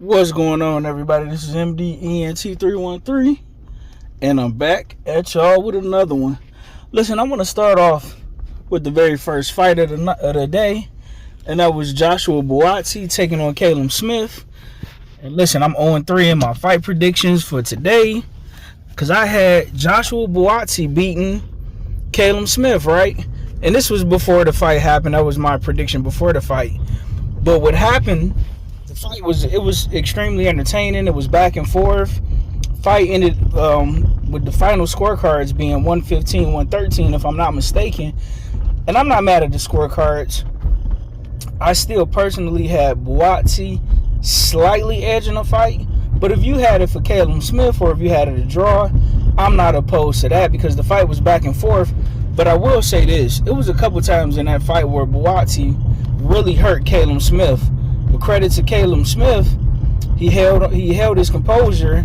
What's going on, everybody? This is MDENT313, and I'm back at y'all with another one. Listen, I want to start off with the very first fight of the day, and that was Joshua Buatsi taking on Callum Smith. And listen, I'm 0-3 in my fight predictions for today, because I had Joshua Buatsi beating Callum Smith, right? And this was before the fight happened. That was my prediction before the fight. But what happened, the fight was extremely entertaining. It was back and forth. Fight ended with the final scorecards being 115-113, if I'm not mistaken. And I'm not mad at the scorecards. I still personally had Buatsi slightly edging the fight. But if you had it for Callum Smith or if you had it a draw, I'm not opposed to that because the fight was back and forth. But I will say this. It was a couple times in that fight where Buatsi really hurt Callum Smith. But credit to Callum Smith, he held his composure,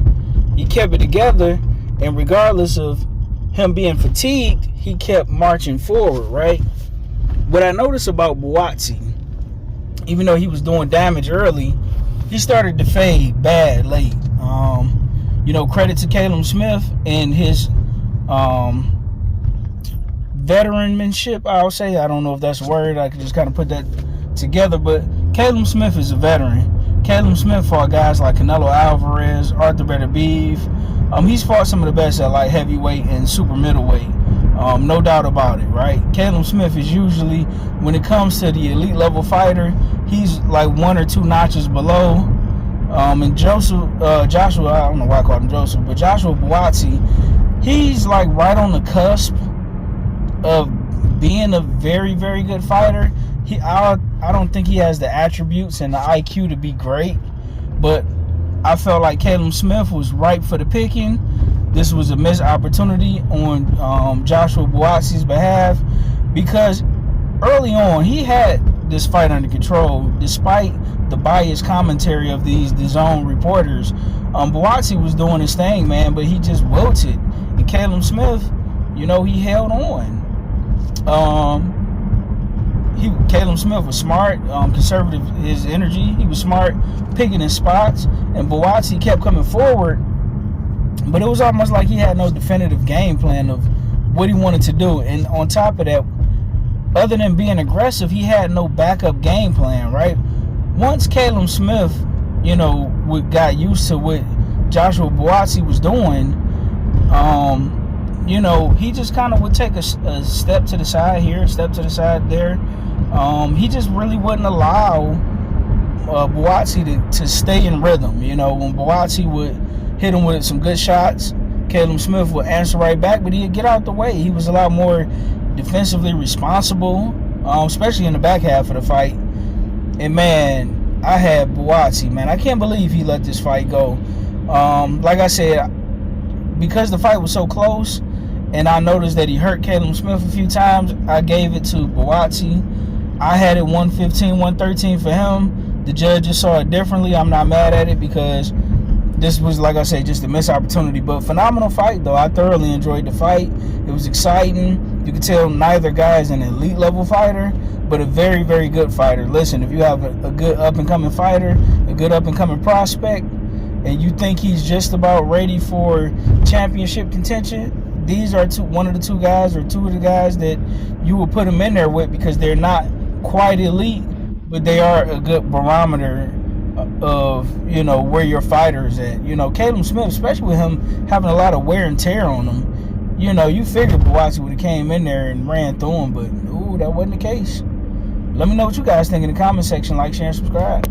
he kept it together, and regardless of him being fatigued, he kept marching forward, right? What I noticed about Buatsi, even though he was doing damage early, he started to fade bad late. Credit to Callum Smith and his veteranmanship, I'll say. I don't know if that's a word. I could just kind of put that together, but Callum Smith is a veteran. Callum Smith fought guys like Canelo Alvarez, Arthur Beterbiev. He's fought some of the best at light heavyweight and super middleweight. No doubt about it, right? Callum Smith is usually, when it comes to the elite level fighter, he's like one or two notches below. And Joshua, I don't know why I called him Joseph, but Joshua Buatsi, he's like right on the cusp of being a very, very good fighter. I don't think he has the attributes and the IQ to be great, but I felt like Callum Smith was ripe for the picking. This was a missed opportunity on Joshua Buatsi's behalf because early on he had this fight under control despite the biased commentary of these DAZN reporters. Buatsi was doing his thing, man, but he just wilted. And Callum Smith, he held on. Callum Smith was smart, conservative his energy. He was smart picking his spots, and Buatsi kept coming forward, but it was almost like he had no definitive game plan of what he wanted to do. And on top of that, other than being aggressive, he had no backup game plan, right? Once Callum Smith, got used to what Joshua Buatsi was doing, he just kind of would take a step to the side here, a step to the side there. He just really wouldn't allow Buatsi to stay in rhythm. When Buatsi would hit him with some good shots, Callum Smith would answer right back, but he'd get out the way. He was a lot more defensively responsible, especially in the back half of the fight. And, man, I had Buatsi, man. I can't believe he let this fight go. Like I said, because the fight was so close, and I noticed that he hurt Callum Smith a few times, I gave it to Buatsi. I had it 115-113 for him. The judges saw it differently. I'm not mad at it because this was, like I said, just a missed opportunity. But phenomenal fight, though. I thoroughly enjoyed the fight. It was exciting. You could tell neither guy is an elite level fighter, but a very, very good fighter. Listen, if you have a good up-and-coming fighter, a good up-and-coming prospect, and you think he's just about ready for championship contention, these are one of the two guys or two of the guys that you will put him in there with because they're not quite elite, but they are a good barometer of, where your fighter is at. Callum Smith, especially with him having a lot of wear and tear on him, you figured Buatsi would have came in there and ran through him, but, ooh, that wasn't the case. Let me know what you guys think in the comment section. Like, share, and subscribe.